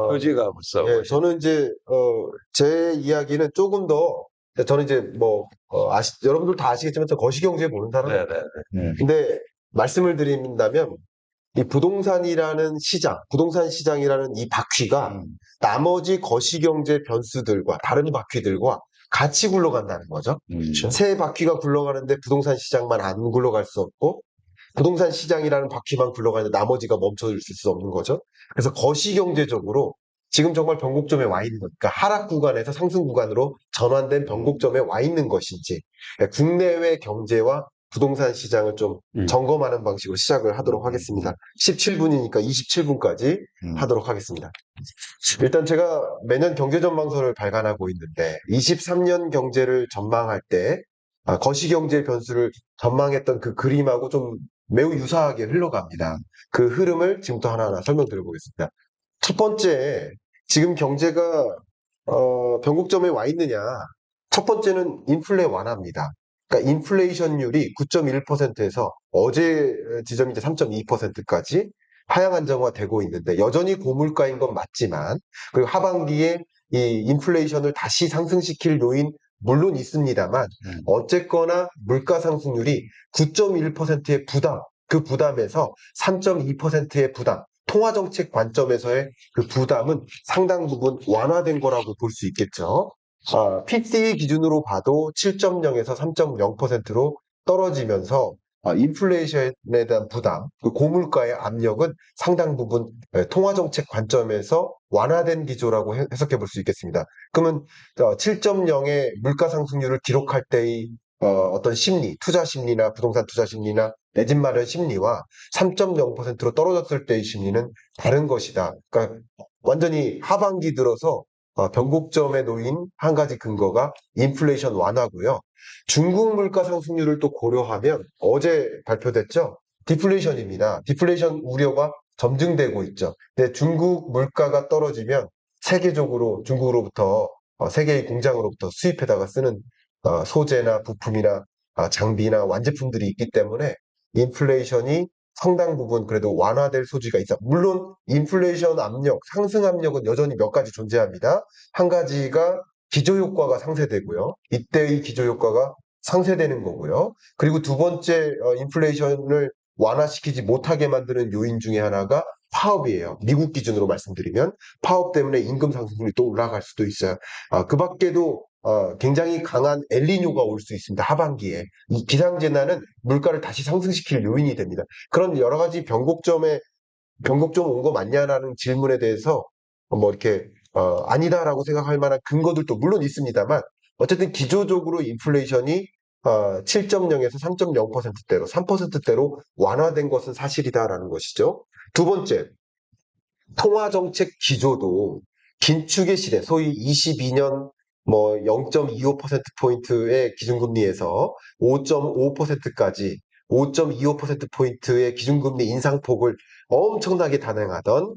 표지가 벌써 예, 멋있. 저는 이제, 제 이야기는 조금 더, 저는 이제 뭐, 여러분들 다 아시겠지만 저 거시경제 보는 사람입니다. 네네. 근데 말씀을 드린다면, 이 부동산이라는 시장, 부동산 시장이라는 이 바퀴가 나머지 거시경제 변수들과 다른 바퀴들과 같이 굴러간다는 거죠. 그렇죠. 세 바퀴가 굴러가는데 부동산 시장만 안 굴러갈 수 없고, 부동산 시장이라는 바퀴만 굴러가는데 나머지가 멈춰 있을 수 없는 거죠. 그래서 거시경제적으로 지금 정말 변곡점에 와 있는 거니까 하락 구간에서 상승 구간으로 전환된 변곡점에 와 있는 것인지 국내외 경제와 부동산 시장을 좀 점검하는 방식으로 시작을 하도록 하겠습니다. 17분이니까 27분까지 하도록 하겠습니다. 일단 제가 매년 경제전망서를 발간하고 있는데 23년 경제를 전망할 때 거시경제 변수를 전망했던 그 그림하고 좀 매우 유사하게 흘러갑니다. 그 흐름을 지금부터 하나하나 설명드려 보겠습니다. 첫 번째, 지금 경제가 변곡점에 와 있느냐? 첫 번째는 인플레 완화입니다. 그러니까 인플레이션율이 9.1%에서 어제 지점이 이제 3.2%까지 하향 안정화되고 있는데 여전히 고물가인 건 맞지만 그리고 하반기에 이 인플레이션을 다시 상승시킬 요인 물론 있습니다만 어쨌거나 물가 상승률이 9.1%의 부담, 그 부담에서 3.2%의 부담, 통화정책 관점에서의 그 부담은 상당 부분 완화된 거라고 볼 수 있겠죠. PCE 기준으로 봐도 7.0에서 3.0%로 떨어지면서 인플레이션에 대한 부담, 그 고물가의 압력은 상당 부분 통화정책 관점에서 완화된 기조라고 해석해 볼 수 있겠습니다. 그러면 7.0의 물가 상승률을 기록할 때의 어떤 심리, 투자 심리나 부동산 투자 심리나 내 집 마련 심리와 3.0%로 떨어졌을 때의 심리는 다른 것이다. 그러니까 완전히 하반기 들어서 변곡점에 놓인 한 가지 근거가 인플레이션 완화고요. 중국 물가 상승률을 또 고려하면 어제 발표됐죠. 디플레이션입니다. 디플레이션 우려가 점증되고 있죠. 근데 중국 물가가 떨어지면 세계적으로 중국으로부터 세계의 공장으로부터 수입해다가 쓰는 소재나 부품이나 장비나 완제품들이 있기 때문에 인플레이션이 상당 부분 그래도 완화될 소지가 있어. 물론 인플레이션 압력, 상승 압력은 여전히 몇 가지 존재합니다. 한 가지가 기저효과가 상쇄되고요. 이때의 기저효과가 상쇄되는 거고요. 그리고 두 번째 인플레이션을 완화시키지 못하게 만드는 요인 중에 하나가 파업이에요. 미국 기준으로 말씀드리면 파업 때문에 임금 상승률이 또 올라갈 수도 있어요. 그 밖에도 굉장히 강한 엘니뇨가 올 수 있습니다. 하반기에. 이 기상재난은 물가를 다시 상승시킬 요인이 됩니다. 그런 여러 가지 변곡점 온 거 맞냐라는 질문에 대해서 뭐 이렇게 아니다라고 생각할 만한 근거들도 물론 있습니다만 어쨌든 기조적으로 인플레이션이 7.0에서 3.0%대로 3%대로 완화된 것은 사실이다라는 것이죠. 두 번째, 통화정책 기조도 긴축의 시대, 소위 22년 뭐 0.25%포인트의 기준금리에서 5.5%까지 5.25%포인트의 기준금리 인상폭을 엄청나게 단행하던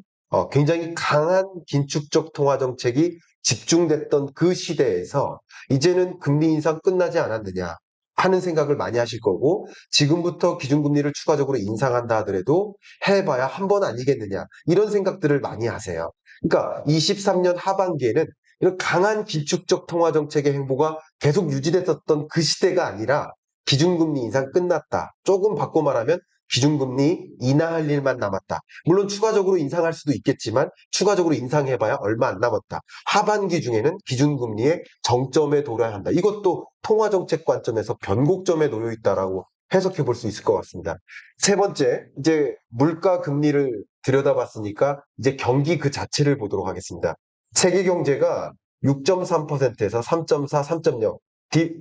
굉장히 강한 긴축적 통화정책이 집중됐던 그 시대에서 이제는 금리 인상 끝나지 않았느냐 하는 생각을 많이 하실 거고 지금부터 기준금리를 추가적으로 인상한다 하더라도 해봐야 한 번 아니겠느냐 이런 생각들을 많이 하세요. 그러니까 23년 하반기에는 이런 강한 긴축적 통화정책의 행보가 계속 유지됐었던 그 시대가 아니라 기준금리 인상 끝났다. 조금 바꿔 말하면 기준금리 인하할 일만 남았다. 물론 추가적으로 인상할 수도 있겠지만 추가적으로 인상해봐야 얼마 안 남았다. 하반기 중에는 기준금리의 정점에 도래야 한다. 이것도 통화정책 관점에서 변곡점에 놓여 있다라고 해석해 볼 수 있을 것 같습니다. 세 번째, 이제 물가 금리를 들여다봤으니까 이제 경기 그 자체를 보도록 하겠습니다. 세계 경제가 6.3%에서 3.4, 3.0.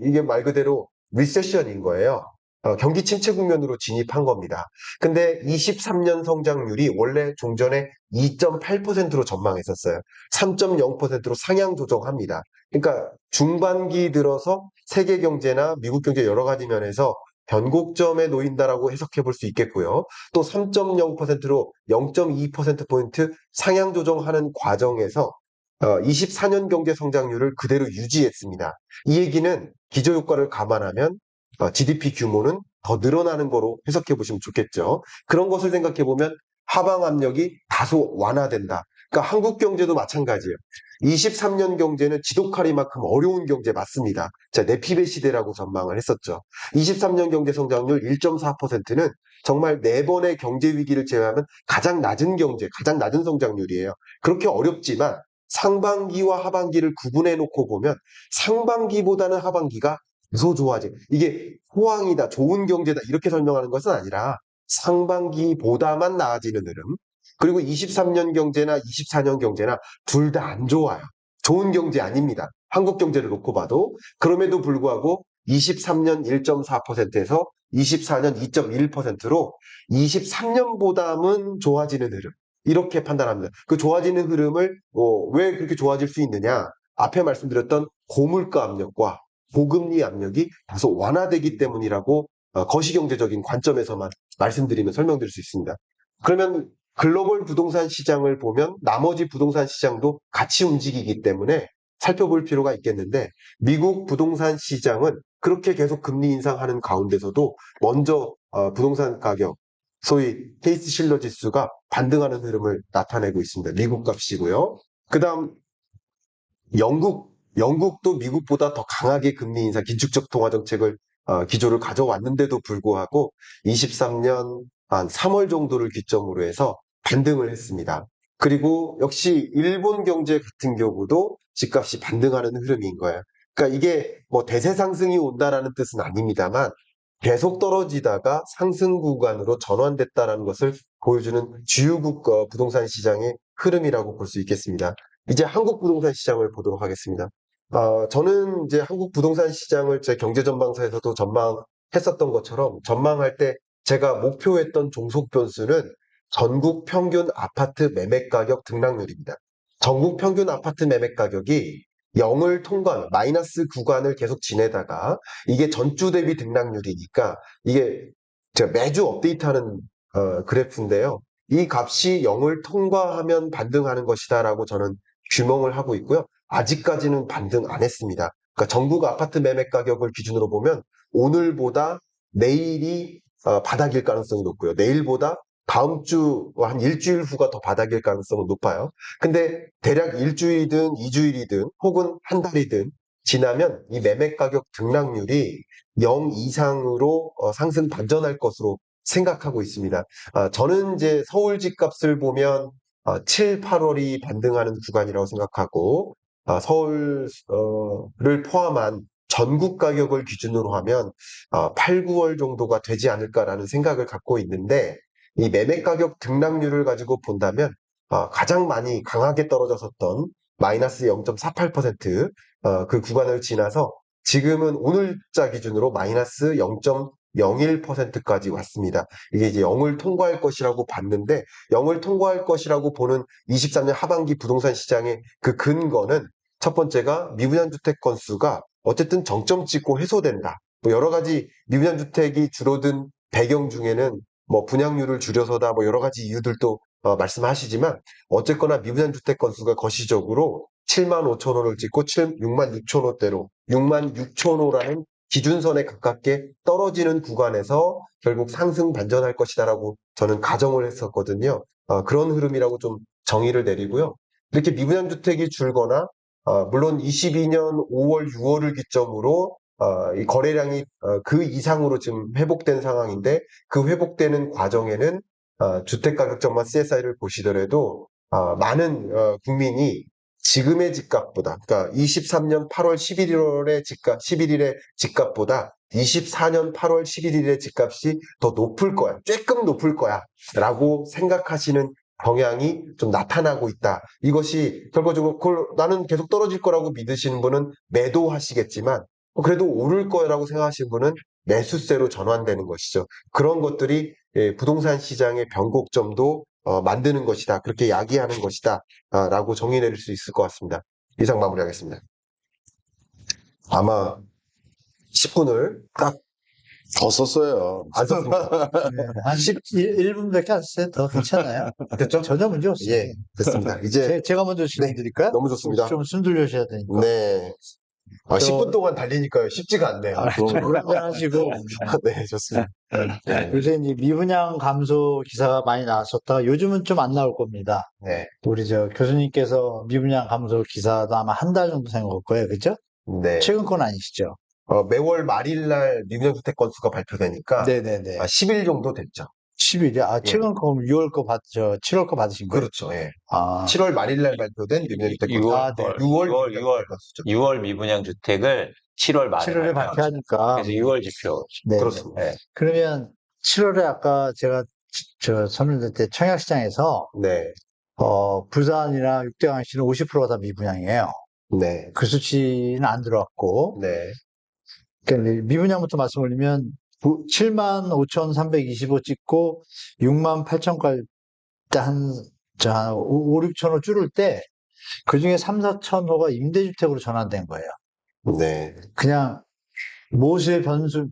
이게 말 그대로 리세션인 거예요. 경기 침체 국면으로 진입한 겁니다. 근데 23년 성장률이 원래 종전에 2.8%로 전망했었어요. 3.0%로 상향 조정합니다. 그러니까 중반기 들어서 세계 경제나 미국 경제 여러 가지 면에서 변곡점에 놓인다라고 해석해 볼 수 있겠고요. 또 3.0%로 0.2%포인트 상향 조정하는 과정에서 24년 경제 성장률을 그대로 유지했습니다. 이 얘기는 기저효과를 감안하면 GDP 규모는 더 늘어나는 거로 해석해 보시면 좋겠죠. 그런 것을 생각해 보면 하방 압력이 다소 완화된다. 그러니까 한국 경제도 마찬가지예요. 23년 경제는 지독하리만큼 어려운 경제 맞습니다. 자, 내피배 시대라고 전망을 했었죠. 23년 경제 성장률 1.4%는 정말 네 번의 경제 위기를 제외하면 가장 낮은 경제, 가장 낮은 성장률이에요. 그렇게 어렵지만 상반기와 하반기를 구분해 놓고 보면 상반기보다는 하반기가 다소 좋아져. 이게 호황이다, 좋은 경제다 이렇게 설명하는 것은 아니라 상반기보다만 나아지는 흐름. 그리고 23년 경제나 24년 경제나 둘 다 안 좋아요. 좋은 경제 아닙니다. 한국 경제를 놓고 봐도. 그럼에도 불구하고 23년 1.4%에서 24년 2.1%로 23년보다는 좋아지는 흐름. 이렇게 판단합니다. 그 좋아지는 흐름을 왜 그렇게 좋아질 수 있느냐? 앞에 말씀드렸던 고물가 압력과 고금리 압력이 다소 완화되기 때문이라고 거시경제적인 관점에서만 말씀드리면 설명드릴 수 있습니다. 그러면 글로벌 부동산 시장을 보면 나머지 부동산 시장도 같이 움직이기 때문에 살펴볼 필요가 있겠는데 미국 부동산 시장은 그렇게 계속 금리 인상하는 가운데서도 먼저 부동산 가격, 소위 케이스 실러 지수가 반등하는 흐름을 나타내고 있습니다. 미국 값이고요. 그 다음 영국도 미국보다 더 강하게 금리 인상, 긴축적 통화 정책을 기조를 가져왔는데도 불구하고 23년 한 3월 정도를 기점으로 해서 반등을 했습니다. 그리고 역시 일본 경제 같은 경우도 집값이 반등하는 흐름인 거예요. 그러니까 이게 뭐 대세 상승이 온다라는 뜻은 아닙니다만 계속 떨어지다가 상승 구간으로 전환됐다라는 것을 보여주는 주요국 부동산 시장의 흐름이라고 볼 수 있겠습니다. 이제 한국 부동산 시장을 보도록 하겠습니다. 저는 이제 한국 부동산 시장을 제 경제전망서에서도 전망했었던 것처럼 전망할 때 제가 목표했던 종속 변수는 전국 평균 아파트 매매 가격 등락률입니다. 전국 평균 아파트 매매 가격이 0을 통과하면 마이너스 구간을 계속 지내다가 이게 전주 대비 등락률이니까 이게 제가 매주 업데이트하는 그래프인데요. 이 값이 0을 통과하면 반등하는 것이다라고 저는 규명을 하고 있고요. 아직까지는 반등 안 했습니다. 그러니까 전국 아파트 매매 가격을 기준으로 보면 오늘보다 내일이 바닥일 가능성이 높고요. 내일보다 다음 주 한 일주일 후가 더 바닥일 가능성은 높아요. 근데 대략 일주일이든 이주일이든 혹은 한 달이든 지나면 이 매매 가격 등락률이 0 이상으로 상승 반전할 것으로 생각하고 있습니다. 저는 이제 서울 집값을 보면 7, 8월이 반등하는 구간이라고 생각하고 서울을 포함한 전국 가격을 기준으로 하면 8, 9월 정도가 되지 않을까라는 생각을 갖고 있는데 이 매매 가격 등락률을 가지고 본다면 가장 많이 강하게 떨어졌었던 마이너스 0.48% 그 구간을 지나서 지금은 오늘자 기준으로 마이너스 0.01%까지 왔습니다. 이게 이제 0을 통과할 것이라고 봤는데 0을 통과할 것이라고 보는 23년 하반기 부동산 시장의 그 근거는 첫 번째가 미분양 주택 건수가 어쨌든 정점 찍고 해소된다. 뭐 여러 가지 미분양 주택이 줄어든 배경 중에는 뭐 분양률을 줄여서다 뭐 여러 가지 이유들도 말씀하시지만 어쨌거나 미분양 주택 건수가 거시적으로 7만 5천 호를 찍고 6만 6천 호대로 6만 6천 호라는 기준선에 가깝게 떨어지는 구간에서 결국 상승 반전할 것이다라고 저는 가정을 했었거든요. 그런 흐름이라고 좀 정의를 내리고요. 이렇게 미분양 주택이 줄거나 물론 22년 5월, 6월을 기점으로 이 거래량이 그 이상으로 지금 회복된 상황인데 그 회복되는 과정에는 주택가격정만 CSI를 보시더라도 많은 국민이 지금의 집값보다 그러니까 23년 8월 11일의 집값, 11일의 집값보다 24년 8월 11일의 집값이 더 높을 거야. 조금 높을 거야. 라고 생각하시는 경향이 좀 나타나고 있다. 이것이 결과적으로 나는 계속 떨어질 거라고 믿으시는 분은 매도하시겠지만 그래도 오를 거라고 생각하시는 분은 매수세로 전환되는 것이죠. 그런 것들이 부동산 시장의 변곡점도 만드는 것이다. 그렇게 야기하는 것이다. 라고 정의 내릴 수 있을 것 같습니다. 이상 마무리하겠습니다. 아마 10분을 딱 더 썼어요. 안 썼습니다. 네, 한 1분밖에 안 썼어요. 더 괜찮아요. 됐죠? 전혀 문제 없어요. 예, 됐습니다. 이제 제가 먼저 질문 드릴까요? 너무 좋습니다. 좀 숨 돌려주셔야 되니까. 네. 아, 10분 동안 달리니까요. 쉽지가 않네요. 불안정하시고. 네, 좋습니다. 네. 요새 이제 미분양 감소 기사가 많이 나왔었다가 요즘은 좀 안 나올 겁니다. 네. 우리 저 교수님께서 미분양 감소 기사도 아마 한 달 정도 생각할 거예요. 그죠? 네. 최근 건 아니시죠? 매월 말일날 미분양주택 건수가 발표되니까 네네네. 10일 정도 됐죠. 10일이요? 아, 예. 최근 거 6월 거 받죠. 7월 거 받으신 거예요? 그렇죠. 예. 아, 7월 말일날 발표된 미분양주택 건수. 6월, 아, 네. 6월 건수죠. 6월 미분양 주택을 7월 말에 7월에 발표하죠. 발표하니까. 그래서 6월 지표. 네. 그렇습니다. 네. 그러면 7월에 아까 제가 저 설명드릴 때 청약시장에서 네. 부산이나 육대강시는 50%가 다 미분양이에요. 네. 그 수치는 안 들어왔고, 네. 그러니까 미분양부터 말씀드리면 75,325 찍고 68,000까지 한 5, 6천 호 줄을 때 그중에 3, 4천 호가 임대주택으로 전환된 거예요. 네. 그냥 모수의 변이가 좀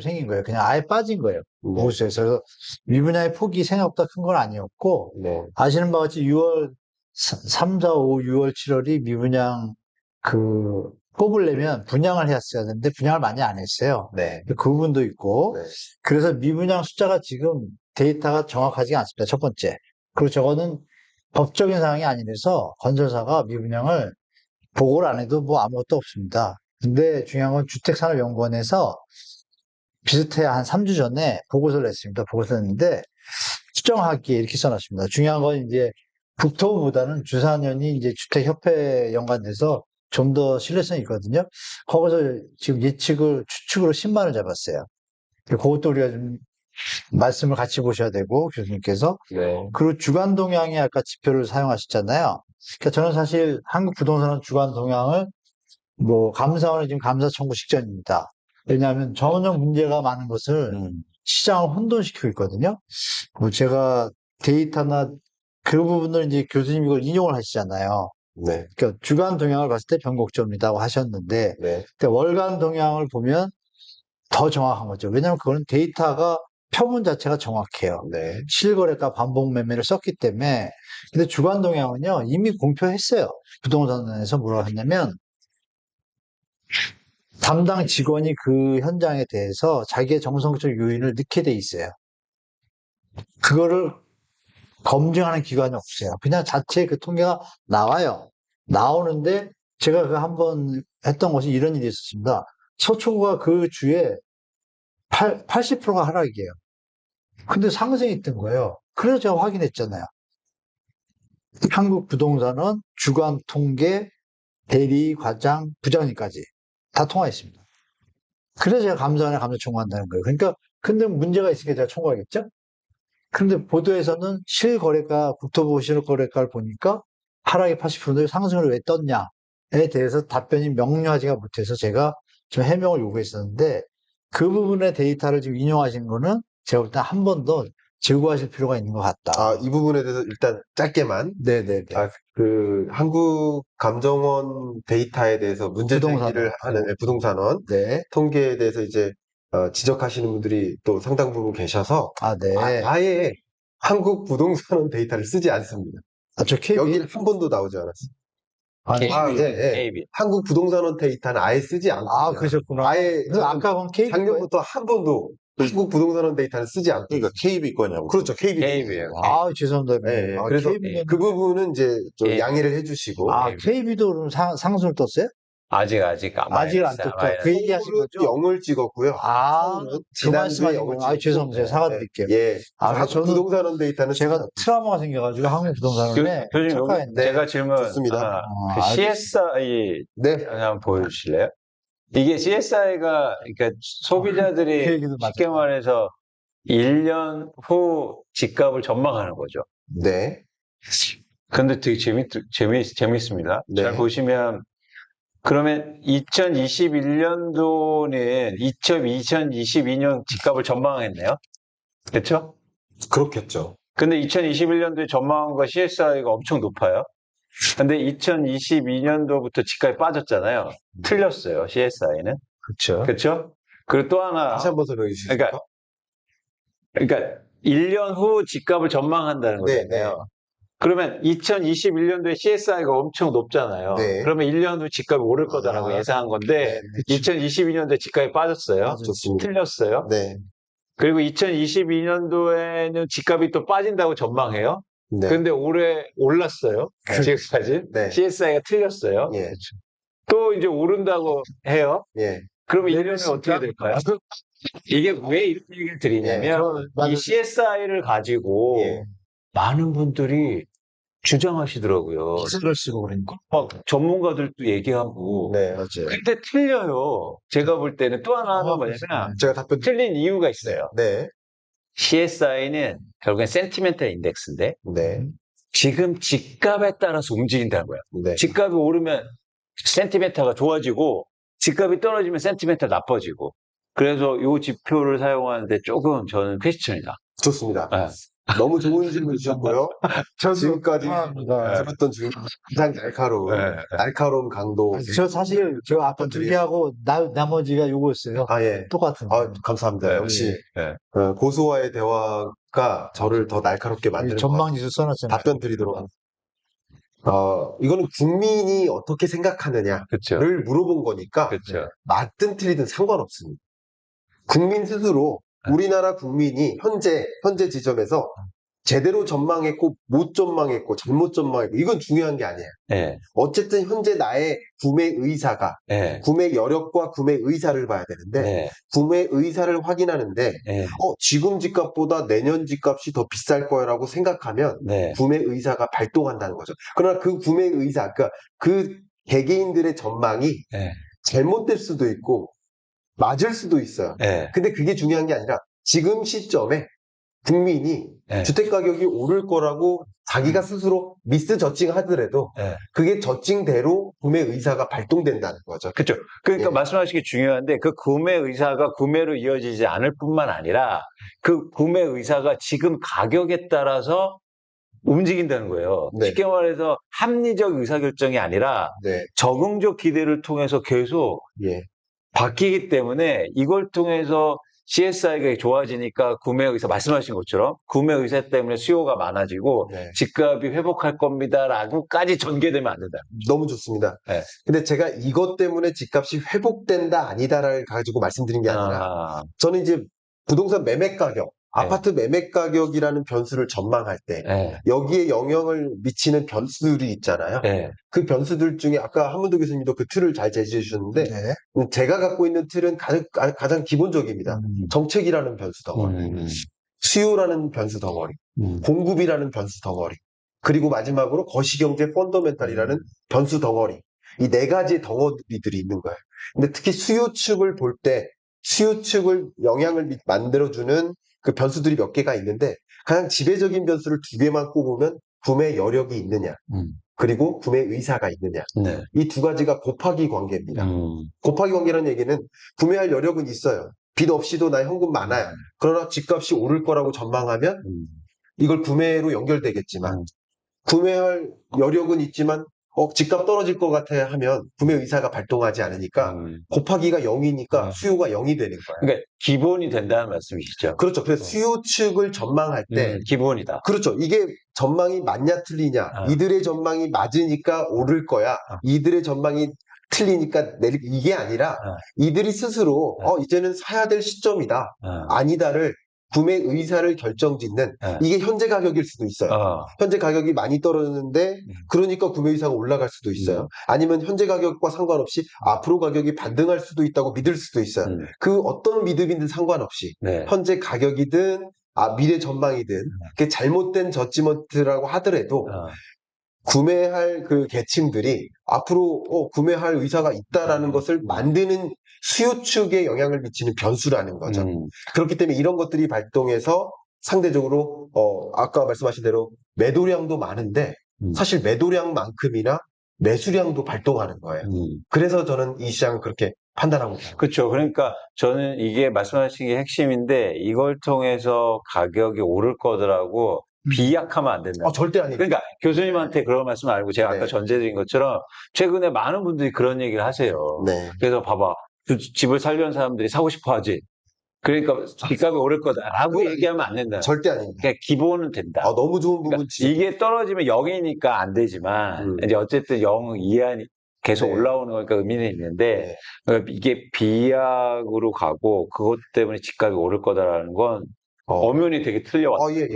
생긴 거예요. 그냥 아예 빠진 거예요. 네. 모수에서. 그래서 미분양의 폭이 생각보다 큰 건 아니었고, 네. 아시는 바와 같이 6월 3, 4, 5, 6월, 7월이 미분양 뽑으려면 분양을 했어야 되는데 분양을 많이 안 했어요. 네. 그 부분도 있고, 네. 그래서 미분양 숫자가 지금 데이터가 정확하지 않습니다. 첫 번째. 그리고 저거는 법적인 사항이 아니라서 건설사가 미분양을 보고를 안 해도 뭐 아무것도 없습니다. 근데 중요한 건 주택산업연구원에서 비슷해 한 3주 전에 보고서를 냈습니다. 보고서를 냈는데 수정하기에 이렇게 써놨습니다. 중요한 건 이제 국토부보다는 주산연이 이제 주택협회에 연관돼서 좀 더 신뢰성이 있거든요. 거기서 지금 추측으로 10만 원 잡았어요. 그것도 우리가 좀 말씀을 같이 보셔야 되고, 교수님께서. 네. 그리고 주간 동향의 아까 지표를 사용하셨잖아요. 그러니까 저는 사실 한국 부동산은 주간 동향을 감사원에 지금 감사 청구 직전입니다. 왜냐하면 전혀 문제가 많은 것을 시장을 혼돈시키고 있거든요. 제가 데이터나 그 부분을 이제 교수님 이걸 인용을 하시잖아요. 네. 그러니까 주간 동향을 봤을 때 변곡점이라고 하셨는데, 네. 그러니까 월간 동향을 보면 더 정확한 거죠. 왜냐하면 그거는 데이터가 표본 자체가 정확해요. 네. 실거래가 반복 매매를 썼기 때문에. 근데 주간 동향은요, 이미 공표했어요. 부동산에서 뭐라고 했냐면, 담당 직원이 그 현장에 대해서 자기의 정성적 요인을 넣게 돼 있어요. 그거를 검증하는 기관이 없어요. 그냥 자체 그 통계가 나와요. 나오는데 제가 그 한번 했던 것이 이런 일이 있었습니다. 서초구가 그 주에 80%가 하락이에요. 근데 상승이 있던 거예요. 그래서 제가 확인했잖아요. 한국 부동산은 주간 통계, 대리, 과장, 부장님까지 다 통화했습니다. 그래서 제가 감사원에 감사 청구한다는 거예요. 그러니까, 근데 문제가 있으니까 제가 청구하겠죠? 그런데 보도에서는 실거래가, 국토부 실거래가를 보니까 하락이 80%인데 상승을 왜 떴냐에 대해서 답변이 명료하지가 못해서 제가 좀 해명을 요구했었는데 그 부분의 데이터를 지금 인용하신 거는 제가 볼 때 한 번 더 제고하실 필요가 있는 것 같다. 이 부분에 대해서 일단 짧게만. 네네네. 한국감정원 데이터에 대해서 문제 제기를 하는 부동산원 네. 통계에 대해서 이제 지적하시는 분들이 또 상당 부분 계셔서 네. 아예 한국 부동산원 데이터를 쓰지 않습니다. 저 KB? 여기는 한 번도 나오지 않았어요. 네. KB. 한국 부동산원 데이터는 아예 쓰지 않고 그러셨구나. 아예 아까 본 KB 작년부터 한 번도 한국 부동산원 데이터는 쓰지 않고. 그러니까 KB 거냐고. 그렇죠. KB. KB예요. 죄송합니다. 네, 그래서 KB는... 그 부분은 이제 좀 KB. 양해를 해주시고. KB도 그럼 상승을 떴어요? 아직 아직 안 떴죠. 마이너스. 그 얘기 하신 거죠? 0을 찍었고요. 그 지난주에 말씀하신 0을 거구나. 죄송합니다. 제가 사과드릴게요. 예. 저는 부동산원 데이터는 제가 트라우마가 생겨가지고 한국 부동산원에 교수님, 착각했는데. 제가 질문, 좋습니다. 그 CSI 네. 한번 보여주실래요? 이게 CSI가, 그러니까 소비자들이 그 얘기도 쉽게 맞아요. 말해서 1년 후 집값을 전망하는 거죠. 네. 근데 되게 재밌습니다. 네. 잘 보시면, 그러면 2021년도는 2022년 집값을 전망했네요. 그렇죠? 그렇겠죠. 근데 2021년도에 전망한 거 CSI가 엄청 높아요. 근데 2022년도부터 집값이 빠졌잖아요. 틀렸어요, CSI는. 그렇죠. 그렇죠? 그리고 또 하나, 다시 한번 설명해 주시죠. 그러니까 1년 후 집값을 전망한다는 네, 거잖아요. 그러면 2021년도에 CSI가 엄청 높잖아요. 네. 그러면 1년 후 집값이 오를 거다라고 아, 예상한 건데, 네, 2022년도에 집값이 빠졌어요. 맞아요. 좋습니다. 틀렸어요. 네. 그리고 2022년도에는 집값이 또 빠진다고 전망해요. 네. 근데 올해 올랐어요. 지금까지. 네. CSI가 틀렸어요. 예. 또 이제 오른다고 해요. 예. 그러면 1년에 어떻게 될까요? 이게 왜 이렇게 얘기를 드리냐면, 맞아요. 이 CSI를 가지고 예. 많은 분들이 주장하시더라고요. 기술을 쓰고 그러니까. 막 전문가들도 얘기하고. 네. 맞아요. 근데 틀려요. 제가 볼 때는 또 하나 하는 뭐냐면, 제가 답변 틀린 이유가 있어요. 네. CSI는 결국엔 센티멘탈 인덱스인데, 네. 지금 집값에 따라서 움직인다는 거예요. 네. 집값이 오르면 센티멘탈가 좋아지고, 집값이 떨어지면 센티멘탈 나빠지고. 그래서 이 지표를 사용하는데 조금 저는 퀘스천이다. 좋습니다. 네. 너무 좋은 질문 주셨고요. 지금까지 감사합니다. 들었던 중 가장 날카로운, 네. 날카로운 강도. 저 사실 저 아까 두 개하고 나머지가 요거였어요. 아, 예. 똑같은. 아, 감사합니다. 역시 네. 고수와의 대화가 저를 더 날카롭게 만드는 것 같아요. 전망지수 써놨잖아요. 답변 드리도록 하겠습니다. 이거는 국민이 어떻게 생각하느냐를 그렇죠. 물어본 거니까 그렇죠. 맞든 틀리든 상관없습니다. 국민 스스로 우리나라 국민이 현재 지점에서 제대로 전망했고 못 전망했고 잘못 전망했고 이건 중요한 게 아니에요. 네. 어쨌든 현재 나의 구매 의사가 네. 구매 여력과 구매 의사를 봐야 되는데 네. 구매 의사를 확인하는데 네. 지금 집값보다 내년 집값이 더 비쌀 거라고 생각하면 네. 구매 의사가 발동한다는 거죠. 그러나 그 구매 의사, 그러니까 그 개개인들의 전망이 네. 잘못될 수도 있고 맞을 수도 있어요. 네. 근데 그게 중요한 게 아니라 지금 시점에 국민이 네. 주택 가격이 오를 거라고 자기가 스스로 미스 저칭하더라도 네. 그게 저칭대로 구매 의사가 발동된다는 거죠. 그렇죠. 그러니까 예. 말씀하신 게 중요한데 그 구매 의사가 구매로 이어지지 않을 뿐만 아니라 그 구매 의사가 지금 가격에 따라서 움직인다는 거예요. 네. 쉽게 말해서 합리적 의사결정이 아니라 네, 적응적 기대를 통해서 계속 예, 바뀌기 때문에 이걸 통해서 CSI가 좋아지니까 구매 의사, 말씀하신 것처럼 구매 의사 때문에 수요가 많아지고 네. 집값이 회복할 겁니다라고까지 전개되면 안 된다. 너무 좋습니다. 네. 근데 제가 이것 때문에 집값이 회복된다 아니다를 가지고 말씀드린 게 아니라 저는 이제 부동산 매매 가격, 아파트 매매 가격이라는 변수를 전망할 때 네. 여기에 영향을 미치는 변수들이 있잖아요. 네. 그 변수들 중에 아까 한문도 교수님도 그 틀을 잘 제시해 주셨는데 네. 제가 갖고 있는 틀은 가장 기본적입니다. 정책이라는 변수 덩어리, 수요라는 변수 덩어리, 공급이라는 변수 덩어리, 그리고 마지막으로 거시경제 펀더멘탈이라는 변수 덩어리. 이 네 가지 덩어리들이 있는 거예요. 근데 특히 수요 측을 볼 때 수요 측을 영향을 만들어주는 그 변수들이 몇 개가 있는데 가장 지배적인 변수를 두 개만 꼽으면 구매 여력이 있느냐, 그리고 구매 의사가 있느냐. 네. 이 두 가지가 곱하기 관계입니다. 곱하기 관계라는 얘기는 구매할 여력은 있어요. 빚 없이도 나 현금 많아요. 그러나 집값이 오를 거라고 전망하면 이걸 구매로 연결되겠지만 구매할 여력은 있지만 집값 떨어질 것 같아 하면 구매 의사가 발동하지 않으니까 곱하기가 0이니까 수요가 0이 되는 거예요. 그러니까 기본이 된다는 말씀이시죠? 그렇죠. 그래서 수요 측을 전망할 때 기본이다. 그렇죠. 이게 전망이 맞냐 틀리냐. 이들의 전망이 맞으니까 오를 거야. 이들의 전망이 틀리니까 내릴 이게 아니라 이들이 스스로 이제는 사야 될 시점이다. 아니다를 구매 의사를 결정짓는 이게 현재 가격일 수도 있어요. 현재 가격이 많이 떨어졌는데 그러니까 구매 의사가 올라갈 수도 있어요. 아니면 현재 가격과 상관없이 앞으로 가격이 반등할 수도 있다고 믿을 수도 있어요. 그 어떤 믿음이든 상관없이 네. 현재 가격이든 미래 전망이든 그게 잘못된 저지먼트라고 하더라도 구매할 그 계층들이 앞으로 구매할 의사가 있다라는 것을 만드는 수요 측에 영향을 미치는 변수라는 거죠. 그렇기 때문에 이런 것들이 발동해서 상대적으로 아까 말씀하신 대로 매도량도 많은데 사실 매도량만큼이나 매수량도 발동하는 거예요. 그래서 저는 이 시장을 그렇게 판단하고 있습니다. 그렇죠. 그러니까 저는 이게 말씀하신 게 핵심인데 이걸 통해서 가격이 오를 거더라고 비약하면 안 된다. 절대 아니에요. 그러니까 교수님한테 그런 말씀 알고 제가 아까 네. 전제드린 것처럼 최근에 많은 분들이 그런 얘기를 하세요. 네. 그래서 봐봐. 집을 살려는 사람들이 사고 싶어 하지. 그러니까 집값이 오를 거다라고 얘기하면 안 된다. 절대 아닙니다. 그러니까 기본은 된다. 너무 좋은 부분 그러니까 이게 떨어지면 0이니까 안 되지만 이제 어쨌든 0 이하니 계속 네. 올라오는 거니까 의미는 있는데 네. 이게 비약으로 가고 그것 때문에 집값이 오를 거다라는 건 엄연히 되게 틀려왔어요. 예.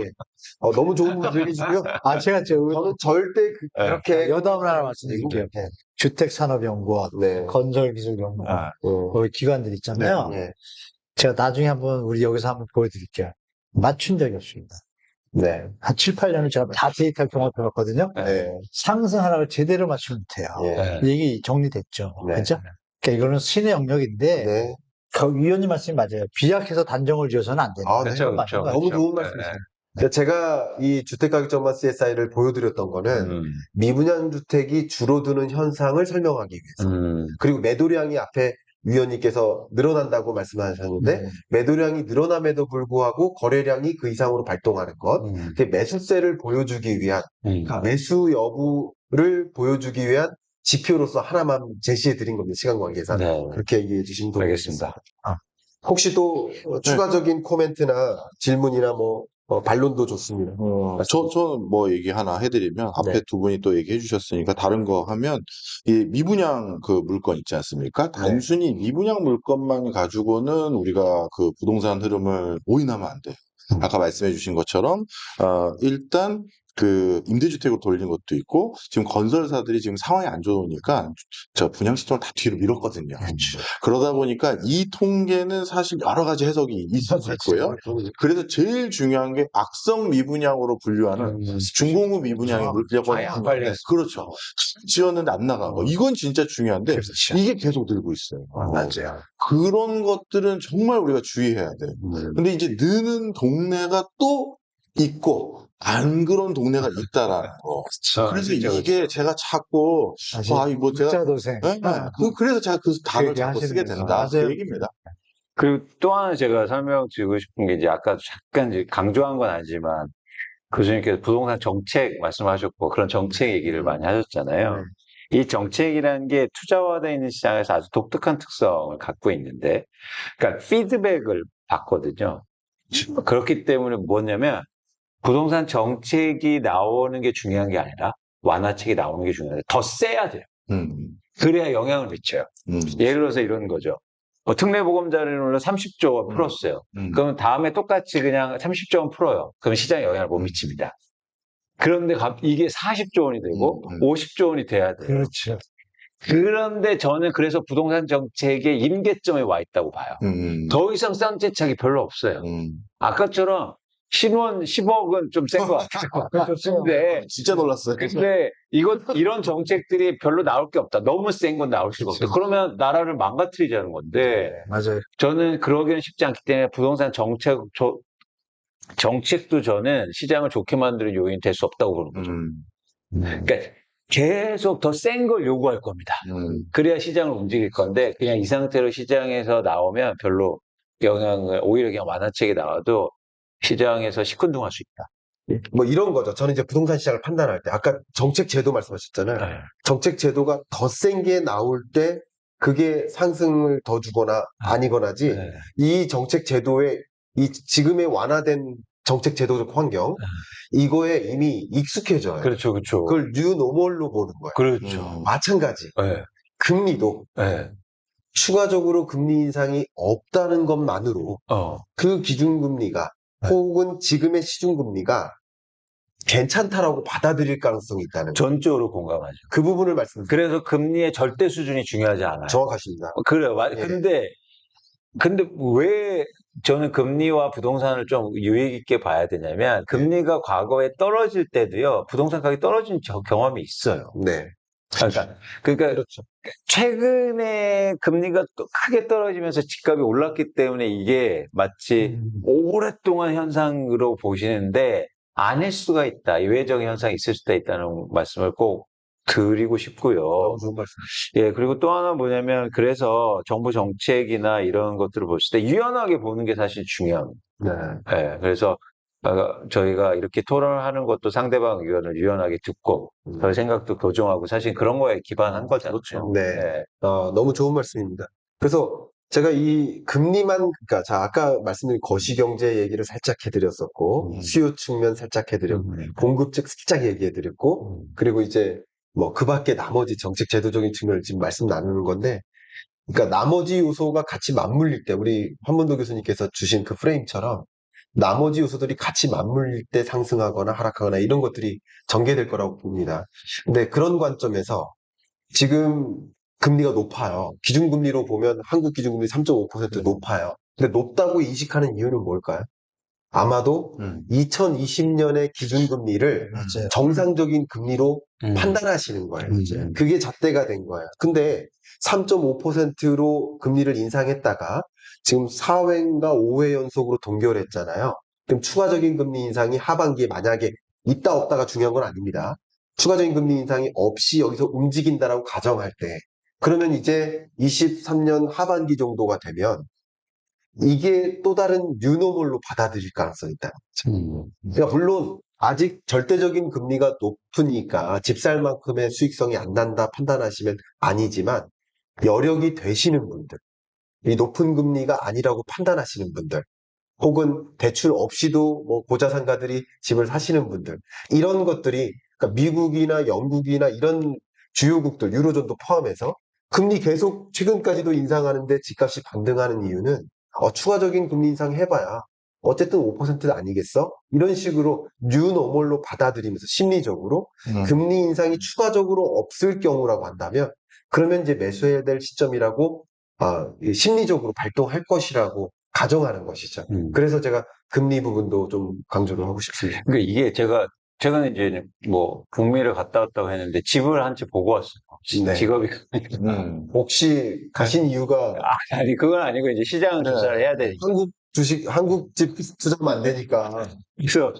너무 좋은 부분 얘기시고요. 제가 저는 절대 그렇게 여담을 하나 말씀드릴게요. 네. 주택산업연구원, 네. 건설기술연구원, 아, 거기 기관들 있잖아요. 네. 제가 나중에 한번 우리 여기서 한번 보여드릴게요. 맞춘 적이 없습니다. 네. 한 7, 8년을 제가 다 데이터 경험해봤거든요. 네. 상승 하락을 제대로 맞추면 돼요. 예. 얘기 정리됐죠. 네. 그죠? 그러니까 이거는 신의 영역인데, 네. 위원님 말씀이 맞아요. 비약해서 단정을 지어서는 안 된다. 네. 그렇죠, 그건 맞는 그렇죠. 것 같아요. 너무 좋은 말씀이세요. 제가 이 주택가격전망 CSI를 보여드렸던 거는 미분양 주택이 줄어드는 현상을 설명하기 위해서. 그리고 매도량이 앞에 위원님께서 늘어난다고 말씀하셨는데 매도량이 늘어남에도 불구하고 거래량이 그 이상으로 발동하는 것. 그게 매수세를 보여주기 위한 매수 여부를 보여주기 위한 지표로서 하나만 제시해 드린 겁니다. 시간 관계상. 네. 그렇게 얘기해 주시면 알겠습니다. 혹시 또 추가적인 코멘트나 질문이나 반론도 좋습니다. 저는 뭐 얘기 하나 해드리면, 앞에 네. 두 분이 또 얘기해 주셨으니까, 다른 거 하면, 이 미분양 그 물건 있지 않습니까? 단순히 미분양 물건만 가지고는 우리가 그 부동산 흐름을 오인하면 안 돼요. 아까 말씀해 주신 것처럼, 일단, 그 임대주택으로 돌린 것도 있고, 지금 건설사들이 지금 상황이 안 좋으니까 저 분양 시점을 다 뒤로 밀었거든요. 그러다 보니까 이 통계는 사실 여러 가지 해석이 있을 수 있고요. 그래서 제일 중요한 게 악성 미분양으로 분류하는 중공후 미분양이 물려고 아예 안 팔렸어. 그렇죠. 지었는데 안 나가고 이건 진짜 중요한데 이게 계속 늘고 있어요. 맞아요. 그런 것들은 정말 우리가 주의해야 돼요. 근데 이제 느는 동네가 또 있고 안 그런 동네가 있다라는 거. 그래서 이게 제가 자꾸 이거 제가 자도생. 그래서 제가 그 단어를 자꾸 얘기하시는 쓰게 거죠. 된다. 맞아요. 그 얘기입니다. 그리고 또 하나 제가 설명드리고 싶은 게 이제 아까 잠깐 이제 강조한 건 아니지만 교수님께서 부동산 정책 말씀하셨고 그런 정책 얘기를 많이 하셨잖아요. 이 정책이라는 게 투자화되어 있는 시장에서 아주 독특한 특성을 갖고 있는데, 그러니까 피드백을 받거든요. 그렇기 때문에 뭐냐면 부동산 정책이 나오는 게 중요한 게 아니라 완화책이 나오는 게 중요한데 더 세야 돼요. 그래야 영향을 미쳐요. 예를 들어서 이런 거죠. 특례보금자리론을 30조 원 풀었어요. 그러면 다음에 똑같이 그냥 30조 원 풀어요. 그럼 시장에 영향을 못 미칩니다. 그런데 이게 40조 원이 되고 50조 원이 돼야 돼요. 그렇죠. 그런데 저는 그래서 부동산 정책의 임계점에 와 있다고 봐요. 더 이상 싼 정책이 별로 없어요. 아까처럼 신원 10억은 좀 센 것 같아요. 근데 진짜 놀랐어요. 이런 정책들이 별로 나올 게 없다. 너무 센 건 나올 수가 없다. 그러면 나라를 망가뜨리자는 건데, 맞아요. 저는 그러기는 쉽지 않기 때문에 부동산 정책도 저는 시장을 좋게 만드는 요인이 될 수 없다고 보는 거죠. 그러니까 계속 더 센 걸 요구할 겁니다. 그래야 시장을 움직일 건데, 그냥 이 상태로 시장에서 나오면 별로 오히려 그냥 완화책이 나와도 시장에서 시큰둥할 수 있다. 이런 거죠. 저는 이제 부동산 시장을 판단할 때, 아까 정책 제도 말씀하셨잖아요. 정책 제도가 더 센 게 나올 때, 그게 상승을 더 주거나 아니거나지, 이 정책 제도에, 지금의 완화된 정책 제도적 환경, 이거에 이미 익숙해져요. 그렇죠, 그렇죠. 그걸 뉴노멀로 보는 거예요. 그렇죠. 마찬가지. 금리도 추가적으로 금리 인상이 없다는 것만으로 그 기준금리가 혹은 지금의 시중금리가 괜찮다라고 받아들일 가능성이 있다는 거예요. 전적으로 공감하죠. 그 부분을 말씀드립니다. 그래서 금리의 절대 수준이 중요하지 않아요. 정확하십니다. 그래요. 근데 왜 저는 금리와 부동산을 좀 유익 있게 봐야 되냐면, 금리가 과거에 떨어질 때도요, 부동산 가격이 떨어진 경험이 있어요. 네. 그러니까 그렇죠. 최근에 금리가 또 크게 떨어지면서 집값이 올랐기 때문에 이게 마치 오랫동안 현상으로 보시는데 아닐 수가 있다. 예외적인 현상이 있을 수도 있다는 말씀을 꼭 드리고 싶고요. 너무 좋은 말씀. 예, 그리고 또 하나 뭐냐면, 그래서 정부 정책이나 이런 것들을 보실 때 유연하게 보는 게 사실 중요합니다. 네. 예, 그래서 저희가 이렇게 토론을 하는 것도 상대방 의견을 유연하게 듣고 저희 생각도 교정하고 사실 그런 거에 기반한 거잖아요. 네. 너무 좋은 말씀입니다. 그래서 제가 이 금리만, 그러니까, 자, 아까 말씀드린 거시경제 얘기를 살짝 해드렸었고, 수요 측면 살짝 해드렸고, 공급 측 살짝 얘기해드렸고, 그리고 이제 뭐 그 밖에 나머지 정책 제도적인 측면을 지금 말씀 나누는 건데, 그러니까 나머지 요소가 같이 맞물릴 때, 우리 한문도 교수님께서 주신 그 프레임처럼, 나머지 요소들이 같이 맞물릴 때 상승하거나 하락하거나 이런 것들이 전개될 거라고 봅니다. 근데 그런 관점에서 지금 금리가 높아요. 기준금리로 보면 한국 기준금리 3.5% 높아요. 근데 높다고 인식하는 이유는 뭘까요? 아마도 2020년의 기준금리를 맞아요. 정상적인 금리로 음. 판단하시는 거예요. 맞아요. 그게 잣대가 된 거예요. 근데 3.5%로 금리를 인상했다가 지금 4회인가 5회 연속으로 동결했잖아요. 그럼 추가적인 금리 인상이 하반기에 만약에 있다 없다가 중요한 건 아닙니다. 추가적인 금리 인상이 없이 여기서 움직인다라고 가정할 때 그러면 이제 23년 하반기 정도가 되면 이게 또 다른 뉴노멀로 받아들일 가능성이 있다. 그러니까 물론 아직 절대적인 금리가 높으니까 집 살 만큼의 수익성이 안 난다 판단하시면 아니지만 여력이 되시는 분들, 이 높은 금리가 아니라고 판단하시는 분들, 혹은 대출 없이도 뭐 고자산가들이 집을 사시는 분들, 이런 것들이 그러니까 미국이나 영국이나 이런 주요국들, 유로존도 포함해서 금리 계속 최근까지도 인상하는데 집값이 반등하는 이유는 추가적인 금리 인상 해봐야 어쨌든 5% 아니겠어? 이런 식으로 뉴노멀로 받아들이면서 심리적으로 금리 인상이 추가적으로 없을 경우라고 한다면 그러면 이제 매수해야 될 시점이라고 이 심리적으로 발동할 것이라고 가정하는 것이죠. 그래서 제가 금리 부분도 좀 강조를 하고 싶습니다. 그러니까 이게 제가 이제 뭐 북미를 갔다 왔다고 했는데 집을 한 채 보고 왔어요. 네. 직업이 혹시 가신 이유가 아니 그건 아니고 이제 시장 조사를 해야 되니까. 한국 집 투자하면 안 되니까. 그래서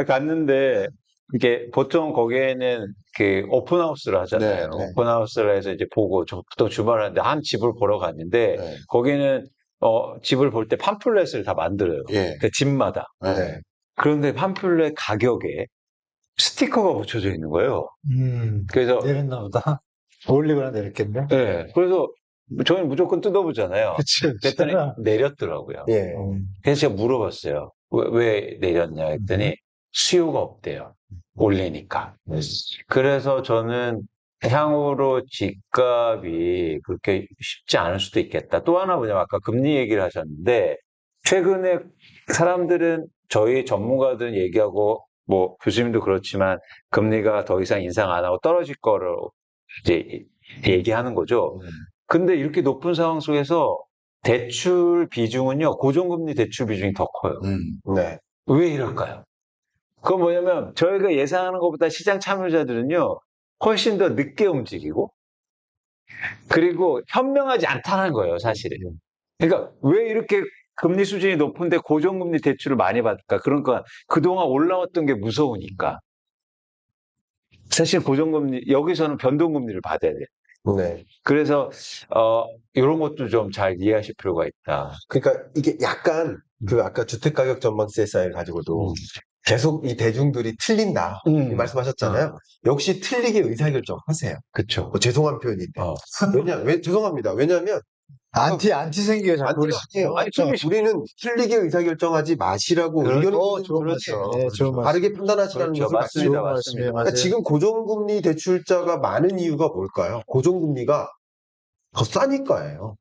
갔는데 이게 보통 거기에는 그 오픈하우스를 하잖아요. 네, 네. 오픈하우스를 해서 이제 보고 또 주말을 하는데 한 집을 보러 갔는데 네. 거기는 집을 볼 때 팜플렛을 다 만들어요. 예. 그 집마다. 네. 그런데 팜플렛 가격에 스티커가 붙여져 있는 거예요. 그래서 내렸나 보다. 올리거나 내렸겠네. 네, 그래서 저희는 무조건 뜯어보잖아요. 그치. 그랬더니 내렸더라고요. 예. 그래서 제가 물어봤어요. 왜 내렸냐 했더니 수요가 없대요. 올리니까. 그래서 저는 향후로 집값이 그렇게 쉽지 않을 수도 있겠다. 또 하나 뭐냐면 아까 금리 얘기를 하셨는데 최근에 사람들은 저희 전문가들은 얘기하고 뭐 교수님도 그렇지만 금리가 더 이상 인상 안 하고 떨어질 거로 이제 얘기하는 거죠. 근데 이렇게 높은 상황 속에서 대출 비중은요, 고정금리 대출 비중이 더 커요. 네. 왜 이럴까요? 그건 뭐냐면 저희가 예상하는 것보다 시장 참여자들은요, 훨씬 더 늦게 움직이고, 그리고 현명하지 않다는 거예요, 사실은. 그러니까 왜 이렇게 금리 수준이 높은데 고정금리 대출을 많이 받을까? 그러니까 그동안 올라왔던 게 무서우니까. 사실 고정금리, 여기서는 변동금리를 받아야 돼요. 네. 그래서 이런 것도 좀 잘 이해하실 필요가 있다. 그러니까 이게 약간 그 아까 주택가격 전망 CSI를 가지고도 계속 이 대중들이 틀린다 이 말씀하셨잖아요. 역시 틀리게 의사결정 하세요. 그렇죠. 죄송한 표현인데. 죄송합니다. 왜냐하면 안티 생겨요, 자꾸. 아니에요. 우리는 틀리게 의사결정하지 마시라고 의견을 좋은 그렇죠. 말씀. 네, 좋은 말씀. 다르게 판단하시라는 그렇죠. 것을 맞습니다. 좋은 말씀이에요. 그러니까 맞아요. 지금 고정금리 대출자가 많은 이유가 뭘까요? 고정금리가 더 싸니까예요.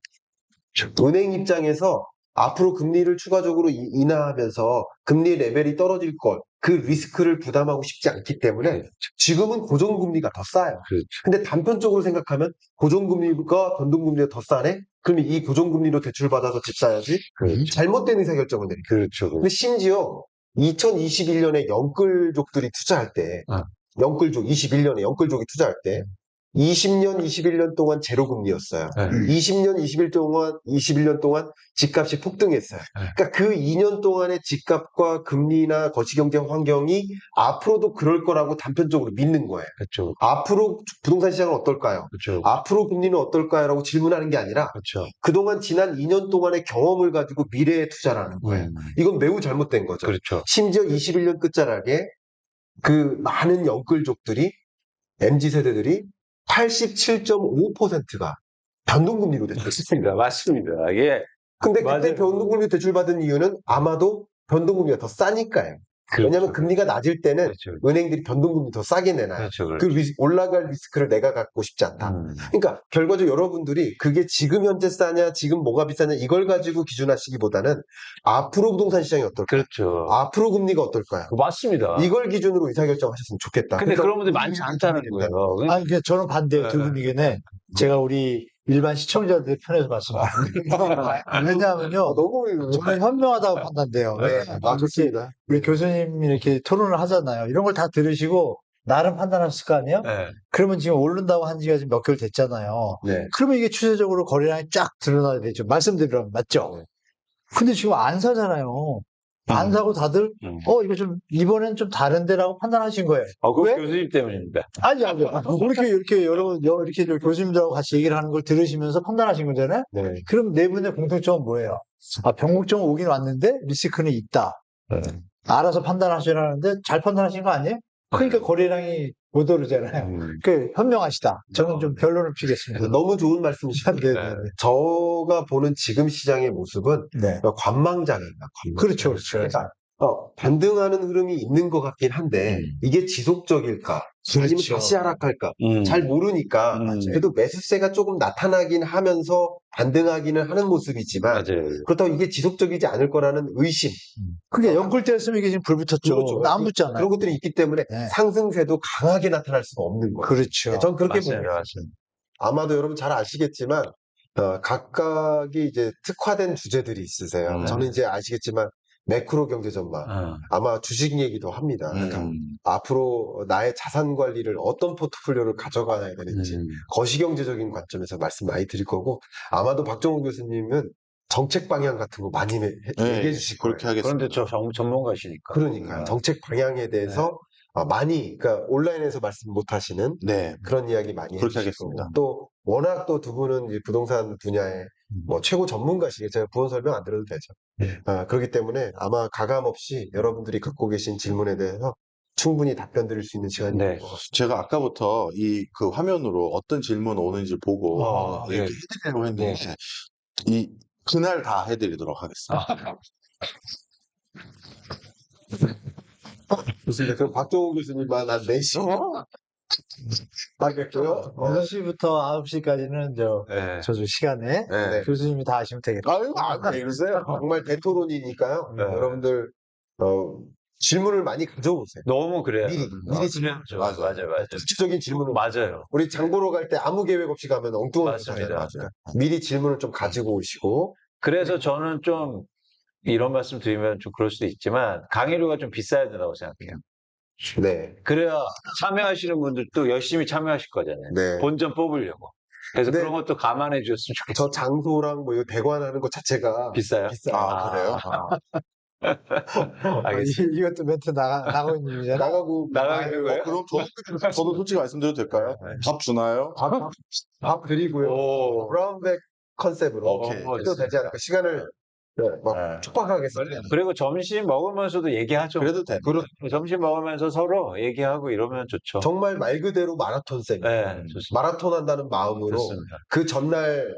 은행 입장에서 앞으로 금리를 추가적으로 인하하면서 금리 레벨이 떨어질 것, 그 리스크를 부담하고 싶지 않기 때문에 지금은 고정금리가 더 싸요. 그렇죠. 근데 단편적으로 생각하면 고정금리가 변동금리가 더 싸네? 그러면 이 고정금리로 대출받아서 집 사야지? 그렇죠. 잘못된 의사결정을 내리죠. 그렇죠. 근데 심지어 2021년에 영끌족들이 투자할 때, 영끌족, 21년에 영끌족이 투자할 때, 20년, 21년 동안 제로금리였어요. 20년, 21년 동안 집값이 폭등했어요. 그러니까 그 2년 동안의 집값과 금리나 거시경제 환경이 앞으로도 그럴 거라고 단편적으로 믿는 거예요. 그렇죠. 앞으로 부동산 시장은 어떨까요? 그렇죠. 앞으로 금리는 어떨까요? 라고 질문하는 게 아니라 그렇죠. 그동안 지난 2년 동안의 경험을 가지고 미래에 투자라는 거예요. 이건 매우 잘못된 거죠. 그렇죠. 심지어 21년 끝자락에 그 많은 영끌족들이 MZ세대들이 87.5%가 변동금리로 대출. 맞습니다. 이게 근데 맞아요. 그때 변동금리 대출받은 이유는 아마도 변동금리가 더 싸니까요. 왜냐하면 금리가 낮을 때는 그렇죠. 은행들이 변동금리 더 싸게 내놔요. 그렇죠, 그 그렇죠. 올라갈 리스크를 내가 갖고 싶지 않다. 그러니까 결과적으로 여러분들이 그게 지금 현재 싸냐, 지금 뭐가 비싸냐 이걸 가지고 기준하시기보다는 앞으로 부동산 시장이 어떨까요? 그렇죠. 앞으로 금리가 어떨까요? 맞습니다. 이걸 기준으로 의사결정하셨으면 좋겠다. 근데 그래서 그런 분들이 많지 않다는 된다. 거예요. 아니, 그러니까 저는 반대예요. 두 분 의견에. 제가 우리 일반 시청자들 편에서 말씀드립니다. 왜냐하면요. 너무 저는 현명하다고 판단돼요. 왜? 좋습니다. 우리 교수님이 이렇게 토론을 하잖아요. 이런 걸 다 들으시고 나름 판단하셨을 거 아니에요? 네. 그러면 지금 오른다고 한 지가 지금 몇 개월 됐잖아요. 네. 그러면 이게 추세적으로 거래량이 쫙 드러나야 되죠. 말씀드리면 맞죠? 근데 지금 안 사잖아요. 안 사고 다들 이거 좀 이번엔 좀 다른데라고 판단하신 거예요. 그거 왜? 교수님 때문입니다. 아니요. 이렇게 여러분 이렇게 교수님들하고 같이 얘기를 하는 걸 들으시면서 판단하신 거잖아요. 네. 그럼 네 분의 공통점은 뭐예요? 변곡점은 오긴 왔는데 리스크는 있다. 알아서 판단하시라는데 잘 판단하신 거 아니에요? 그러니까 거래량이 못 오르잖아요. 그 현명하시다. 저는 좀 변론을 피겠습니다. 너무 좋은 말씀이시죠. 네. 저가 보는 지금 시장의 모습은 네. 관망장애입니다. 관망장. 그렇죠. 그러니까 반등하는 흐름이 있는 것 같긴 한데 이게 지속적일까? 아니면 그렇죠. 다시 하락할까? 잘 모르니까 맞아요. 그래도 매수세가 조금 나타나긴 하면서 반등하기는 하는 모습이지만 맞아요. 그렇다고 이게 지속적이지 않을 거라는 의심 그게 연끌됐으면 이게 지금 불 붙었죠. 그렇죠. 안 붙잖아요. 그런 것들이 있기 때문에 네. 상승세도 강하게 나타날 수가 없는 거예요. 그렇죠. 전 그렇게 맞아요. 봅니다. 맞아요. 아마도 여러분 잘 아시겠지만 각각이 이제 특화된 주제들이 있으세요. 저는 이제 아시겠지만 매크로 경제 전망 아마 주식 얘기도 합니다. 그러니까 앞으로 나의 자산 관리를 어떤 포트폴리오를 가져가야 되는지 거시경제적인 관점에서 말씀 많이 드릴 거고 아마도 박정우 교수님은 정책 방향 같은 거 많이 얘기해 주실 거예요. 그렇게 하겠습니다. 그런데 저 전문가시니까. 그러니까 정책 방향에 대해서 많이 그러니까 온라인에서 말씀 못 하시는 네. 그런 이야기 많이 그렇게 해주실 하겠습니다. 거고. 또 워낙 또 두 분은 이제 부동산 분야의 뭐 최고 전문가시게 제가 부원 설명 안 드려도 되죠. 그렇기 때문에 아마 가감 없이 여러분들이 갖고 계신 질문에 대해서 충분히 답변 드릴 수 있는 시간이 네. 될 것 같습니다. 제가 아까부터 이 그 화면으로 어떤 질문 오는지 보고 이렇게 네. 해드리려고 했는데 이 그날 다 해드리도록 하겠습니다. 좋습니다. 그럼 박정우 교수님만 한 4시 하겠고요. 6시부터 9시까지는 네. 저주 시간에 네. 교수님이 다 하시면 되겠다. 아유, 왜 그러세요? 정말 대토론이니까요. 네. 여러분들 질문을 많이 가져오세요. 너무 그래요. 미리 질문. 맞아요. 구체적인 질문을 맞아요. 우리 장 보러 갈 때 아무 계획 없이 가면 엉뚱한 거 맞습니다. 가잖아요. 그러니까 미리 질문을 좀 가지고 오시고 그래서 저는 좀 이런 말씀 드리면 좀 그럴 수도 있지만 강의료가 좀 비싸야 된다고 생각해요. 네. 그래야 참여하시는 분들도 열심히 참여하실 거잖아요. 네. 본전 뽑으려고. 그래서 네. 그런 것도 감안해 주셨으면 좋겠어요. 저 장소랑 뭐 이거 대관하는 것 자체가 비싸요? 비싸요. 아, 그래요? 알겠습니다. 이것도 멘트 나가고 있는 일이잖아. 나가고 나가는 거예요? 그럼 저도 솔직히 말씀드려도 될까요? 밥 주나요? 밥 드리고요. 오. 브라운백 컨셉으로 오케이. 해도 되지 않을까? 시간을 막 촉박하겠습니다. 그리고 점심 먹으면서도 얘기하죠. 그래도 돼. 점심 먹으면서 서로 얘기하고 이러면 좋죠. 정말 말 그대로 마라톤 쌤. 네, 좋습니다. 마라톤 한다는 마음으로 좋습니다. 그 전날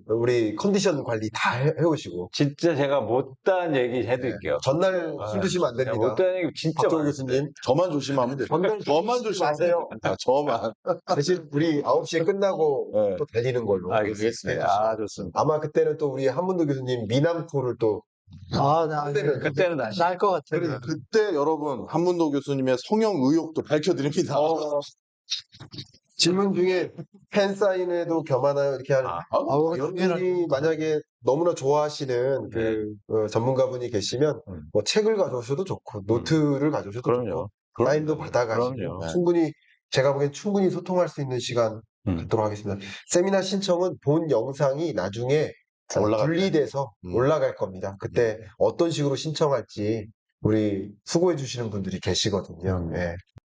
우리 컨디션 관리 다 해오시고 진짜 제가 못다한 얘기 해드릴게요. 전날 술 드시면 안 됩니다. 못다한 얘기 진짜 박정우 많아요. 교수님 저만 조심하면 돼요. 전날 저만 술 조심하세요. 마세요. 저만. 대신 우리 9시에 끝나고 네. 또 달리는 걸로. 알겠습니다. 좋습니다. 아마 그때는 또 우리 한문도 교수님 미남토를 또 그때는 다시. 나을 것 같아. 그때 여러분 한문도 교수님의 성형 의혹도 밝혀드립니다. 질문 중에 팬 사인회도 겸하나요? 이렇게 하는 이런 분이 만약에 너무나 좋아하시는 전문가분이 계시면 뭐 책을 가져오셔도 좋고 노트를 가져오셔도 그럼요. 좋고 사인도 받아가시고 그럼요. 충분히 제가 보기엔 충분히 소통할 수 있는 시간 갖도록 하겠습니다. 세미나 신청은 본 영상이 나중에 분리돼서 올라갈 겁니다. 그때 어떤 식으로 신청할지 우리 수고해 주시는 분들이 계시거든요. 예.